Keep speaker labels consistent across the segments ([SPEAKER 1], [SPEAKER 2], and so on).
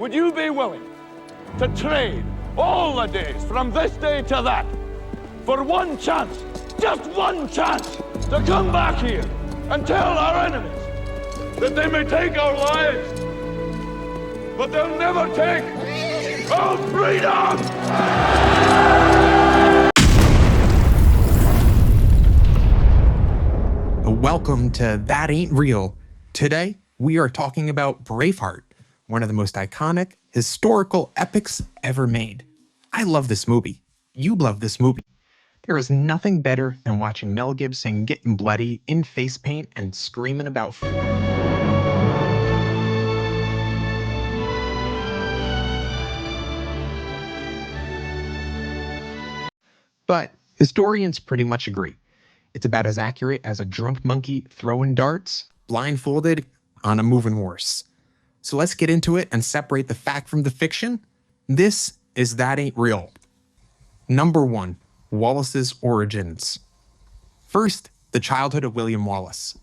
[SPEAKER 1] Would you be willing to trade all the days from this day to that for one chance, just one chance, to come back here and tell our enemies that they may take our lives, but they'll never take our freedom?
[SPEAKER 2] Welcome to That Ain't Real. Today, we are talking about Braveheart, one of the most iconic historical epics ever made. I love this movie. You love this movie. There is nothing better than watching Mel Gibson getting bloody in face paint and screaming about But historians pretty much agree. It's about as accurate as a drunk monkey throwing darts, blindfolded, on a moving horse. So let's get into it and separate the fact from the fiction. This is That Ain't Real. Number 1, Wallace's origins. First, the childhood of William Wallace.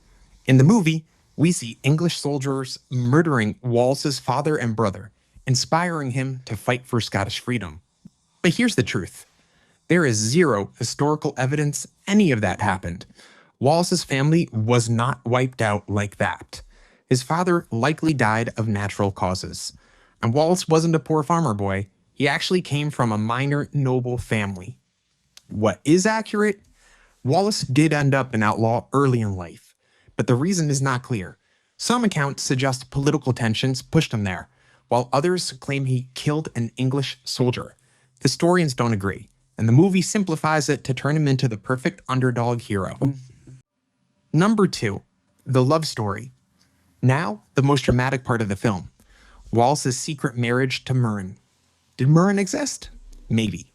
[SPEAKER 2] In the movie, we see English soldiers murdering Wallace's father and brother, inspiring him to fight for Scottish freedom. But here's the truth. There is zero historical evidence any of that happened. Wallace's family was not wiped out like that. His father likely died of natural causes. And Wallace wasn't a poor farmer boy. He actually came from a minor noble family. What is accurate? Wallace did end up an outlaw early in life, but the reason is not clear. Some accounts suggest political tensions pushed him there, while others claim he killed an English soldier. Historians don't agree, and the movie simplifies it to turn him into the perfect underdog hero. Number 2, the love story. Now, the most dramatic part of the film, Wallace's secret marriage to Murren. Did Murren exist? Maybe.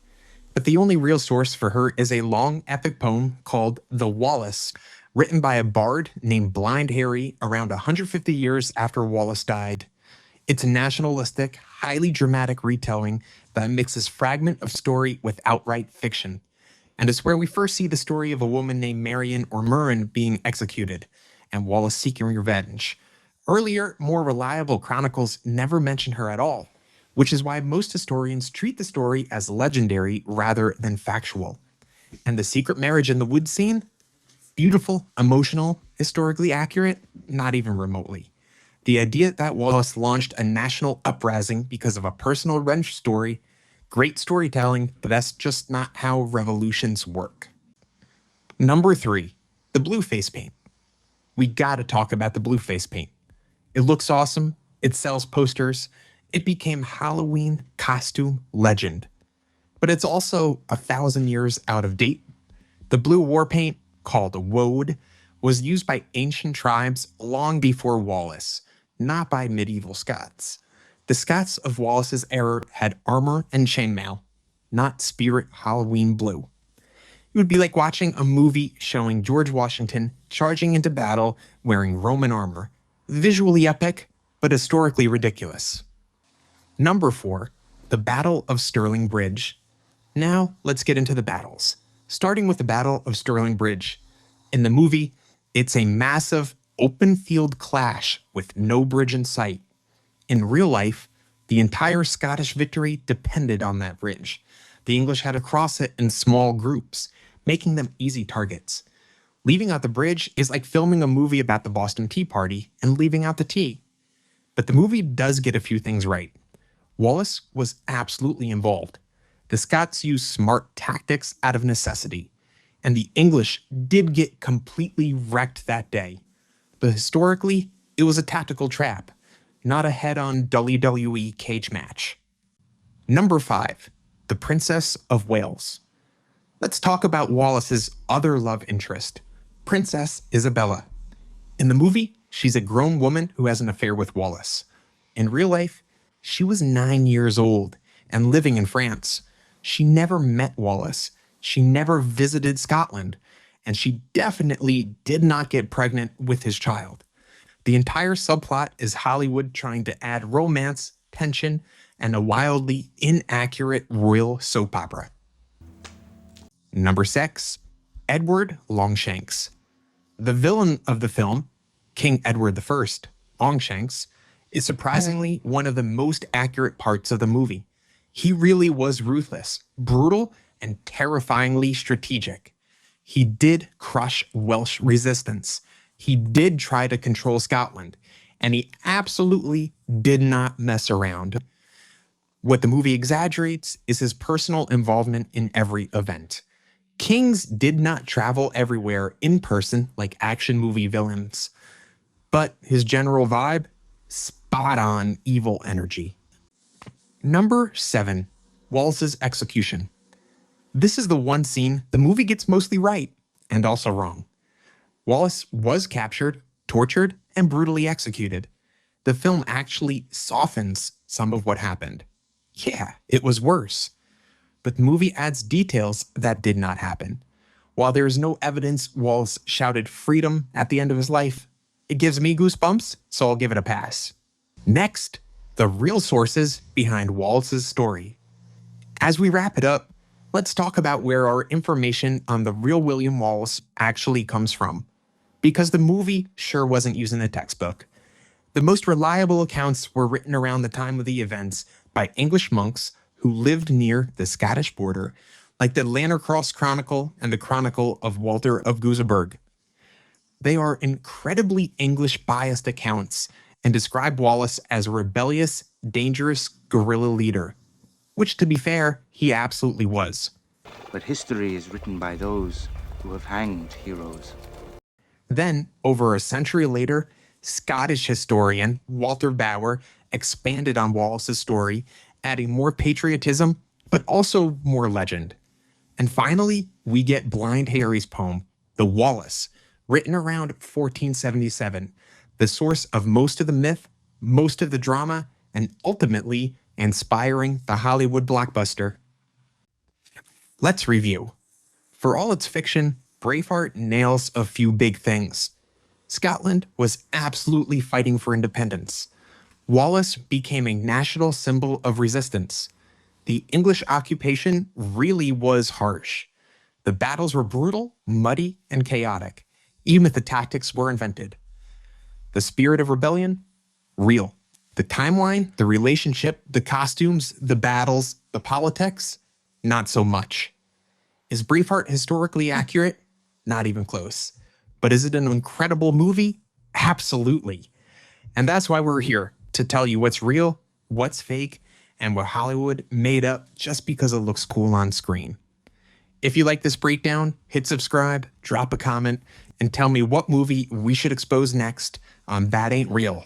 [SPEAKER 2] But the only real source for her is a long epic poem called The Wallace, written by a bard named Blind Harry around 150 years after Wallace died. It's a nationalistic, highly dramatic retelling that mixes fragment of story with outright fiction. And it's where we first see the story of a woman named Marion or Murren being executed, and Wallace seeking revenge. Earlier, more reliable chronicles never mention her at all, which is why most historians treat the story as legendary rather than factual. And the secret marriage in the woods scene? Beautiful, emotional, historically accurate? Not even remotely. The idea that Wallace launched a national uprising because of a personal revenge story, great storytelling, but that's just not how revolutions work. Number 3, the blue face paint. We gotta talk about the blue face paint. It looks awesome, it sells posters, it became Halloween costume legend. But it's also 1,000 years out of date. The blue war paint, called woad, was used by ancient tribes long before Wallace, not by medieval Scots. The Scots of Wallace's era had armor and chainmail, not spirit Halloween blue. It would be like watching a movie showing George Washington charging into battle wearing Roman armor. Visually epic, but historically ridiculous. Number 4, the Battle of Stirling Bridge. Now, let's get into the battles. Starting with the Battle of Stirling Bridge. In the movie, it's a massive open field clash with no bridge in sight. In real life, the entire Scottish victory depended on that bridge. The English had to cross it in small groups, making them easy targets. Leaving out the bridge is like filming a movie about the Boston Tea Party and leaving out the tea. But the movie does get a few things right. Wallace was absolutely involved. The Scots used smart tactics out of necessity, and the English did get completely wrecked that day. But historically, it was a tactical trap, not a head-on WWE cage match. Number 5, the Princess of Wales. Let's talk about Wallace's other love interest, Princess Isabelle. In the movie, she's a grown woman who has an affair with Wallace. In real life, she was 9 years old and living in France. She never met Wallace. She never visited Scotland. And she definitely did not get pregnant with his child. The entire subplot is Hollywood trying to add romance, tension, and a wildly inaccurate royal soap opera. Number 6, Edward Longshanks. The villain of the film, King Edward I, Longshanks, is surprisingly one of the most accurate parts of the movie. He really was ruthless, brutal, and terrifyingly strategic. He did crush Welsh resistance. He did try to control Scotland, and he absolutely did not mess around. What the movie exaggerates is his personal involvement in every event. Kings did not travel everywhere in person like action movie villains, but his general vibe, spot on evil energy. Number 7, Wallace's execution. This is the one scene the movie gets mostly right and also wrong. Wallace was captured, tortured, and brutally executed. The film actually softens some of what happened. Yeah, it was worse. But the movie adds details that did not happen. While there is no evidence Wallace shouted freedom at the end of his life, it gives me goosebumps, so I'll give it a pass. Next, the real sources behind Wallace's story. As we wrap it up, let's talk about where our information on the real William Wallace actually comes from. Because the movie sure wasn't using a textbook. The most reliable accounts were written around the time of the events by English monks who lived near the Scottish border, like the Lannercross Chronicle and the Chronicle of Walter of Guiseberg. They are incredibly English-biased accounts and describe Wallace as a rebellious, dangerous guerrilla leader, which, to be fair, he absolutely was.
[SPEAKER 3] But history is written by those who have hanged heroes.
[SPEAKER 2] Then, over a century later, Scottish historian Walter Bower expanded on Wallace's story, adding more patriotism, but also more legend. And finally, we get Blind Harry's poem, The Wallace, written around 1477, the source of most of the myth, most of the drama, and ultimately inspiring the Hollywood blockbuster. Let's review. For all its fiction, Braveheart nails a few big things. Scotland was absolutely fighting for independence. Wallace became a national symbol of resistance. The English occupation really was harsh. The battles were brutal, muddy, and chaotic, even if the tactics were invented. The spirit of rebellion? Real. The timeline, the relationship, the costumes, the battles, the politics? Not so much. Is Braveheart historically accurate? Not even close. But is it an incredible movie? Absolutely. And that's why we're here, to tell you what's real, what's fake, and what Hollywood made up just because it looks cool on screen. If you like this breakdown, hit subscribe, drop a comment, and tell me what movie we should expose next on That Ain't Real.